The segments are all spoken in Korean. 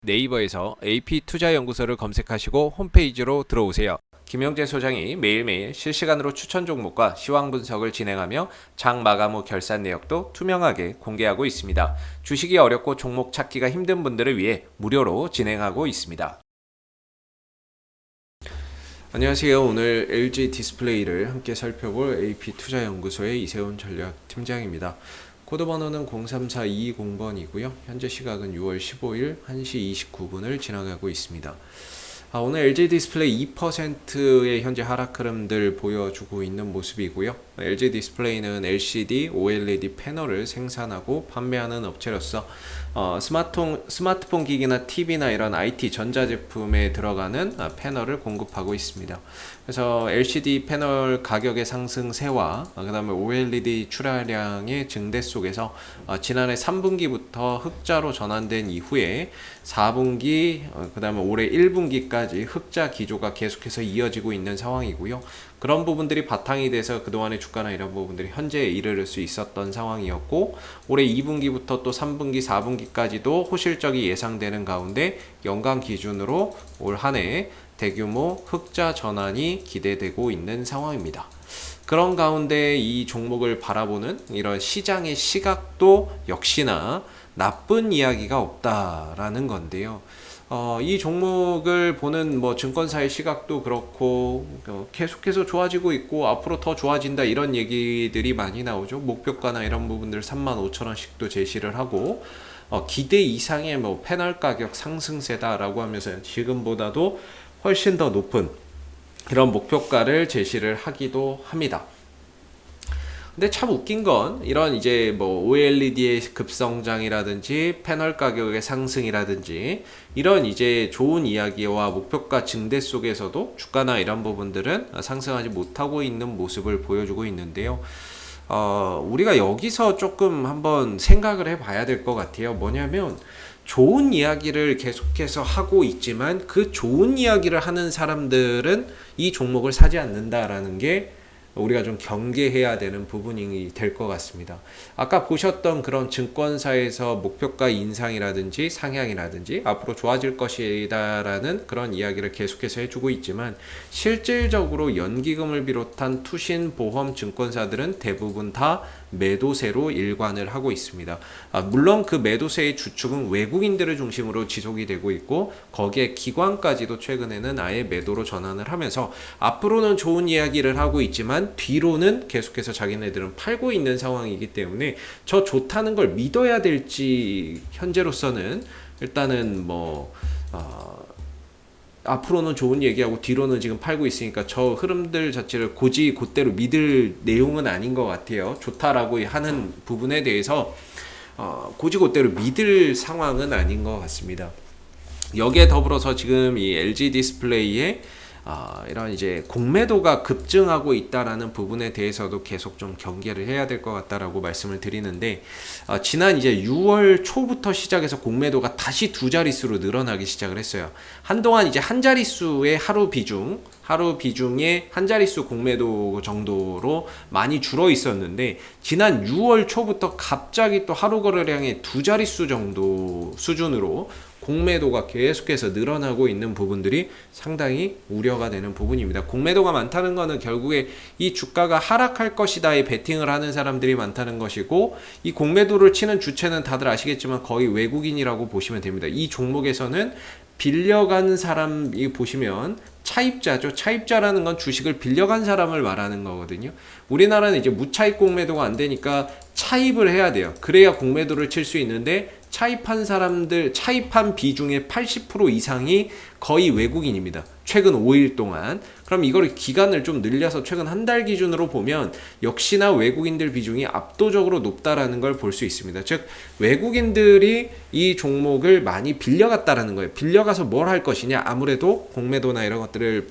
네이버에서 AP투자연구소를 검색하시고 홈페이지로 들어오세요. 김영재 소장이 매일매일 실시간으로 추천 종목과 시황 분석을 진행하며 장 마감 후 결산 내역도 투명하게 공개하고 있습니다. 주식이 어렵고 종목 찾기가 힘든 분들을 위해 무료로 진행하고 있습니다. 안녕하세요. 오늘 LG 디스플레이를 함께 살펴볼 AP투자연구소의 이세훈 전략팀장입니다. 코드 번호는 034220번이고요. 현재 시각은 6월 15일 1시 29분을 지나가고 있습니다. 오늘 LG 디스플레이 2%의 현재 하락 흐름들 보여주고 있는 모습이고요. LG 디스플레이는 LCD, OLED 패널을 생산하고 판매하는 업체로서 스마트폰 기기나 TV나 이런 IT 전자제품에 들어가는 패널을 공급하고 있습니다. 그래서 LCD 패널 가격의 상승세와 그 다음에 OLED 출하량의 증대 속에서 지난해 3분기부터 흑자로 전환된 이후에 4분기 그 다음에 올해 1분기까지 흑자 기조가 계속해서 이어지고 있는 상황이고요. 그런 부분들이 바탕이 돼서 그동안의 주가나 이런 부분들이 현재에 이르를 수 있었던 상황이었고, 올해 2분기부터 또 3분기, 4분기까지도 호실적이 예상되는 가운데 연간 기준으로 올 한 해 대규모 흑자 전환이 기대되고 있는 상황입니다. 그런 가운데 이 종목을 바라보는 이런 시장의 시각도 역시나 나쁜 이야기가 없다라는 건데요. 이 종목을 보는 증권사의 시각도 그렇고 계속해서 좋아지고 있고 앞으로 더 좋아진다 이런 얘기들이 많이 나오죠. 목표가나 이런 부분들 35,000원씩도 제시를 하고 기대 이상의 패널 가격 상승세다라고 하면서 지금보다도 훨씬 더 높은 이런 목표가를 제시를 하기도 합니다. 근데 참 웃긴 건 이런 이제 OLED의 급성장이라든지 패널 가격의 상승이라든지 이런 이제 좋은 이야기와 목표가 증대 속에서도 주가나 이런 부분들은 상승하지 못하고 있는 모습을 보여주고 있는데요. 우리가 여기서 조금 한번 생각을 해봐야 될 것 같아요. 뭐냐면 좋은 이야기를 계속해서 하고 있지만 그 좋은 이야기를 하는 사람들은 이 종목을 사지 않는다라는 게 우리가 좀 경계해야 되는 부분이 될 것 같습니다. 아까 보셨던 그런 증권사에서 목표가 인상이라든지 상향이라든지 앞으로 좋아질 것이다라는 그런 이야기를 계속해서 해주고 있지만 실질적으로 연기금을 비롯한 투신 보험 증권사들은 대부분 다 매도세로 일관을 하고 있습니다. 물론 그 매도세의 주축은 외국인들을 중심으로 지속이 되고 있고 거기에 기관까지도 최근에는 아예 매도로 전환을 하면서 앞으로는 좋은 이야기를 하고 있지만 뒤로는 계속해서 자기네들은 팔고 있는 상황이기 때문에 저 좋다는 걸 믿어야 될지 현재로서는 일단은 앞으로는 좋은 얘기하고 뒤로는 지금 팔고 있으니까 저 흐름들 자체를 곧대로 믿을 내용은 아닌 것 같아요. 좋다라고 하는 부분에 대해서 곧대로 믿을 상황은 아닌 것 같습니다. 여기에 더불어서 지금 이 LG 디스플레이의 이런 이제 공매도가 급증하고 있다라는 부분에 대해서도 계속 좀 경계를 해야 될 것 같다라고 말씀을 드리는데 지난 이제 6월 초부터 시작해서 공매도가 다시 두 자릿수로 늘어나기 시작을 했어요. 한동안 이제 한 자릿수의 하루 비중의 한 자릿수 공매도 정도로 많이 줄어 있었는데 지난 6월 초부터 갑자기 또 하루 거래량의 두 자릿수 정도 수준으로 공매도가 계속해서 늘어나고 있는 부분들이 상당히 우려가 되는 부분입니다. 공매도가 많다는 것은 결국에 이 주가가 하락할 것이다에 베팅을 하는 사람들이 많다는 것이고 이 공매도를 치는 주체는 다들 아시겠지만 거의 외국인이라고 보시면 됩니다. 이 종목에서는 빌려간 사람이 보시면 차입자죠. 차입자라는 건 주식을 빌려간 사람을 말하는 거거든요. 우리나라는 이제 무차입 공매도가 안 되니까 차입을 해야 돼요. 그래야 공매도를 칠 수 있는데 차입한 비중의 80% 이상이 거의 외국인입니다. 최근 5일 동안. 그럼 이걸 기간을 좀 늘려서 최근 한 달 기준으로 보면 역시나 외국인들 비중이 압도적으로 높다라는 걸 볼 수 있습니다. 즉 외국인들이 이 종목을 많이 빌려갔다라는 거예요. 빌려가서 뭘 할 것이냐? 아무래도 공매도나 이런 것들을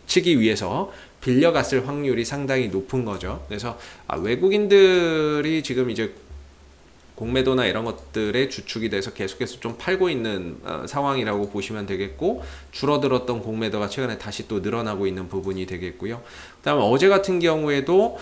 치기 위해서 빌려갔을 확률이 상당히 높은 거죠. 그래서 외국인들이 지금 이제 공매도나 이런 것들의 주축이 돼서 계속해서 좀 팔고 있는 상황이라고 보시면 되겠고, 줄어들었던 공매도가 최근에 다시 또 늘어나고 있는 부분이 되겠고요. 그다음에 어제 같은 경우에도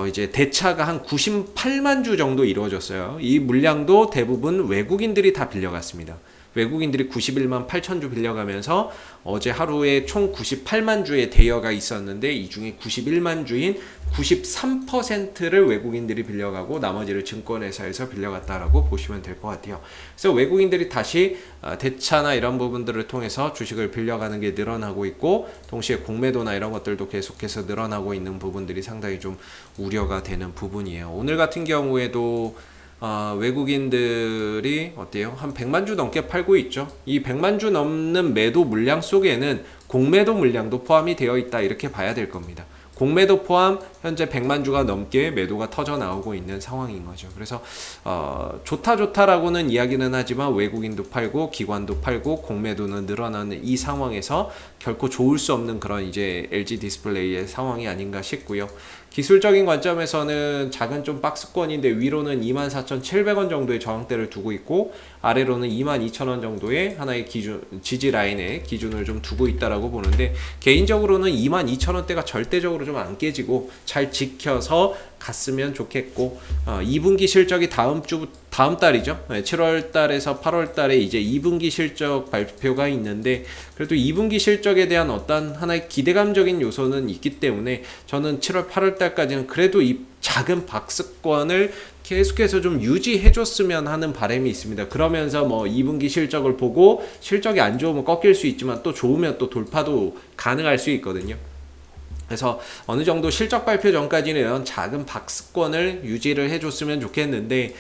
이제 대차가 한 98만 주 정도 이루어졌어요. 이 물량도 대부분 외국인들이 다 빌려갔습니다. 외국인들이 91만 8천 주 빌려가면서 어제 하루에 총 98만 주의 대여가 있었는데 이 중에 91만 주인 93%를 외국인들이 빌려가고 나머지를 증권회사에서 빌려갔다라고 보시면 될 것 같아요. 그래서 외국인들이 다시 대차나 이런 부분들을 통해서 주식을 빌려가는 게 늘어나고 있고 동시에 공매도나 이런 것들도 계속해서 늘어나고 있는 부분들이 상당히 좀 우려가 되는 부분이에요. 오늘 같은 경우에도 외국인들이 어때요? 한 100만 주 넘게 팔고 있죠. 이 100만 주 넘는 매도 물량 속에는 공매도 물량도 포함이 되어 있다 이렇게 봐야 될 겁니다. 공매도 포함 현재 100만 주가 넘게 매도가 터져 나오고 있는 상황인 거죠. 그래서 좋다라고는 이야기는 하지만 외국인도 팔고 기관도 팔고 공매도는 늘어나는 이 상황에서 결코 좋을 수 없는 그런 이제 LG 디스플레이의 상황이 아닌가 싶고요. 기술적인 관점에서는 작은 좀 박스권인데 위로는 24,700원 정도의 저항대를 두고 있고 아래로는 22,000원 정도의 하나의 기준 지지 라인의 기준을 좀 두고 있다라고 보는데 개인적으로는 22,000원대가 절대적으로 좀 안 깨지고 잘 지켜서 갔으면 좋겠고 2분기 실적이 다음 달이죠. 7월 달에서 8월 달에 이제 2분기 실적 발표가 있는데 그래도 2분기 실적에 대한 어떤 하나의 기대감적인 요소는 있기 때문에 저는 7월 8월 달까지는 그래도 이 작은 박스권을 계속해서 좀 유지해 줬으면 하는 바람이 있습니다. 그러면서 뭐 2분기 실적을 보고 실적이 안 좋으면 꺾일 수 있지만 또 좋으면 또 돌파도 가능할 수 있거든요. 그래서 어느 정도 실적 발표 전까지는 작은 박스권을 유지를 해줬으면 좋겠는데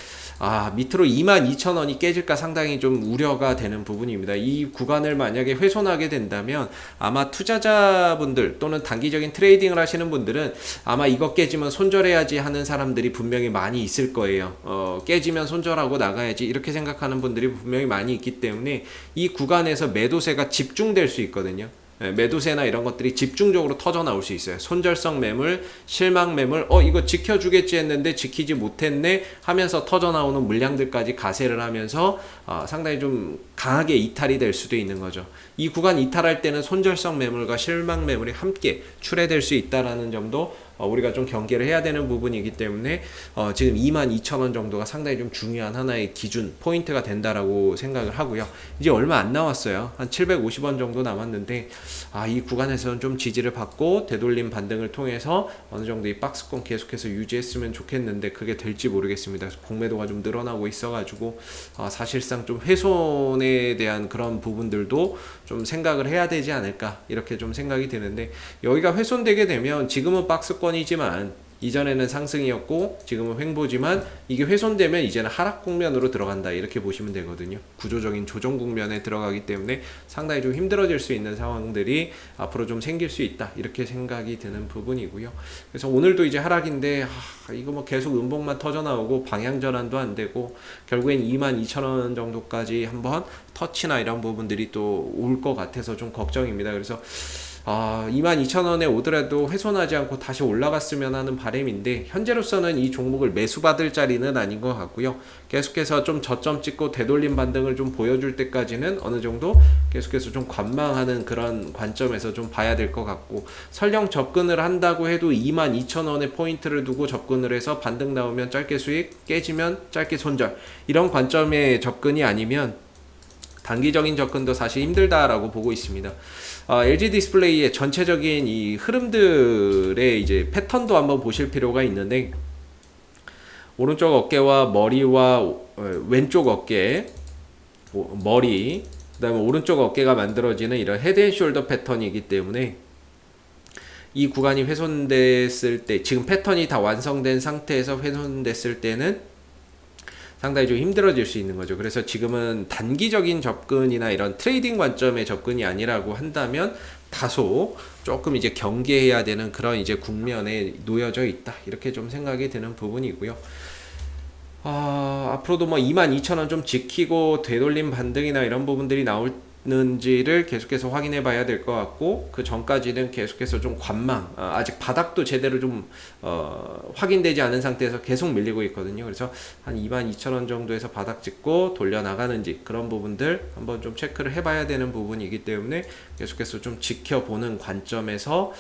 밑으로 22,000원이 깨질까 상당히 좀 우려가 되는 부분입니다. 이 구간을 만약에 훼손하게 된다면 아마 투자자분들 또는 단기적인 트레이딩을 하시는 분들은 아마 이거 깨지면 손절해야지 하는 사람들이 분명히 많이 있을 거예요. 깨지면 손절하고 나가야지 이렇게 생각하는 분들이 분명히 많이 있기 때문에 이 구간에서 매도세가 집중될 수 있거든요. 매도세나 이런 것들이 집중적으로 터져 나올 수 있어요. 손절성 매물, 실망 매물, 이거 지켜주겠지 했는데 지키지 못했네 하면서 터져 나오는 물량들까지 가세를 하면서 상당히 좀 강하게 이탈이 될 수도 있는 거죠. 이 구간 이탈할 때는 손절성 매물과 실망 매물이 함께 출회될 수 있다라는 점도 우리가 좀 경계를 해야 되는 부분이기 때문에 지금 22,000원 정도가 상당히 좀 중요한 하나의 기준 포인트가 된다라고 생각을 하고요. 이제 얼마 안 남았어요. 한 750원 정도 남았는데 이 구간에서는 좀 지지를 받고 되돌림 반등을 통해서 어느 정도 이 박스권 계속해서 유지했으면 좋겠는데 그게 될지 모르겠습니다. 공매도가 좀 늘어나고 있어가지고 사실상 좀 훼손에 대한 그런 부분들도 좀 생각을 해야 되지 않을까 이렇게 좀 생각이 드는데 여기가 훼손되게 되면 지금은 박스권이지만 이전에는 상승이었고 지금은 횡보지만 이게 훼손되면 이제는 하락 국면으로 들어간다 이렇게 보시면 되거든요. 구조적인 조정 국면에 들어가기 때문에 상당히 좀 힘들어질 수 있는 상황들이 앞으로 좀 생길 수 있다 이렇게 생각이 드는 부분이고요. 그래서 오늘도 이제 하락인데 이거 뭐 계속 음봉만 터져 나오고 방향 전환도 안 되고 결국엔 22,000원 정도까지 한번 터치나 이런 부분들이 또 올 것 같아서 좀 걱정입니다. 그래서 22,000원에 오더라도 훼손하지 않고 다시 올라갔으면 하는 바람인데 현재로서는 이 종목을 매수받을 자리는 아닌 것 같고요. 계속해서 좀 저점 찍고 되돌림 반등을 좀 보여줄 때까지는 어느 정도 계속해서 좀 관망하는 그런 관점에서 좀 봐야 될 것 같고 설령 접근을 한다고 해도 22,000원에 포인트를 두고 접근을 해서 반등 나오면 짧게 수익, 깨지면 짧게 손절 이런 관점의 접근이 아니면 단기적인 접근도 사실 힘들다라고 보고 있습니다. LG 디스플레이의 전체적인 이 흐름들의 이제 패턴도 한번 보실 필요가 있는데 오른쪽 어깨와 머리와 왼쪽 어깨, 머리, 그다음에 오른쪽 어깨가 만들어지는 이런 헤드앤숄더 패턴이기 때문에 이 구간이 훼손됐을 때 지금 패턴이 다 완성된 상태에서 훼손됐을 때는 상당히 좀 힘들어질 수 있는 거죠. 그래서 지금은 단기적인 접근이나 이런 트레이딩 관점의 접근이 아니라고 한다면 다소 조금 이제 경계해야 되는 그런 이제 국면에 놓여져 있다. 이렇게 좀 생각이 드는 부분이고요. 앞으로도 뭐 22,000원 좀 지키고 되돌림 반등이나 이런 부분들이 나오는지를 계속해서 확인해 봐야 될 것 같고 그 전까지는 계속해서 좀 관망 아직 바닥도 제대로 좀 확인되지 않은 상태에서 계속 밀리고 있거든요. 그래서 한 22,000원 정도에서 바닥 찍고 돌려 나가는지 그런 부분들 한번 좀 체크를 해 봐야 되는 부분이기 때문에 계속해서 좀 지켜보는 관점에서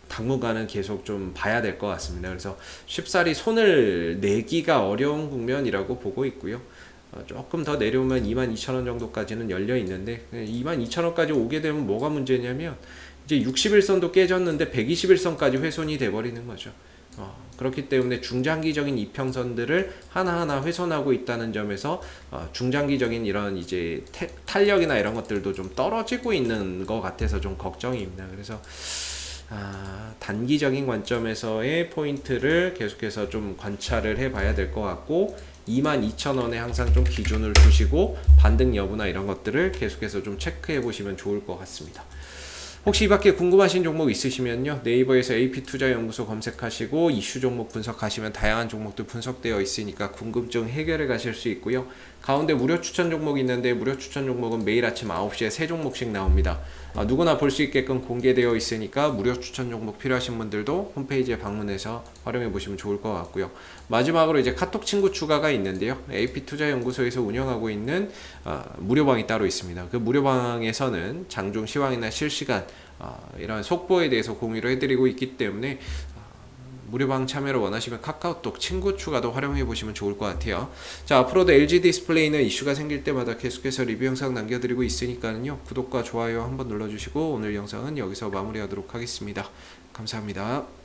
당분간은 계속 좀 봐야 될 것 같습니다. 그래서 쉽사리 손을 내기가 어려운 국면이라고 보고 있고요. 조금 더 내려오면 22,000원 정도까지는 열려 있는데 22,000원까지 오게 되면 뭐가 문제냐면 이제 60일선도 깨졌는데 120일선까지 훼손이 돼 버리는 거죠. 그렇기 때문에 중장기적인 이평선들을 하나하나 훼손하고 있다는 점에서 중장기적인 이런 이제 탄력이나 이런 것들도 좀 떨어지고 있는 것 같아서 좀 걱정입니다. 그래서 단기적인 관점에서의 포인트를 계속해서 좀 관찰을 해봐야 될 것 같고 22,000원에 항상 좀 기준을 두시고 반등 여부나 이런 것들을 계속해서 좀 체크해 보시면 좋을 것 같습니다. 혹시 이 밖에 궁금하신 종목 있으시면요, 네이버에서 AP투자연구소 검색하시고 이슈 종목 분석하시면 다양한 종목들 분석되어 있으니까 궁금증 해결해 가실 수 있고요. 가운데 무료 추천 종목이 있는데 무료 추천 종목은 매일 아침 9시에 3종목씩 나옵니다. 누구나 볼 수 있게끔 공개되어 있으니까 무료 추천 종목 필요하신 분들도 홈페이지에 방문해서 활용해 보시면 좋을 것 같고요. 마지막으로 이제 카톡 친구 추가가 있는데요, AP투자연구소에서 운영하고 있는 무료방이 따로 있습니다. 그 무료방에서는 장중 시황이나 실시간 이런 속보에 대해서 공유를 해드리고 있기 때문에 무료방 참여를 원하시면 카카오톡 친구 추가도 활용해 보시면 좋을 것 같아요. 자, 앞으로도 LG 디스플레이는 이슈가 생길 때마다 계속해서 리뷰 영상 남겨드리고 있으니까요, 구독과 좋아요 한번 눌러주시고 오늘 영상은 여기서 마무리하도록 하겠습니다. 감사합니다.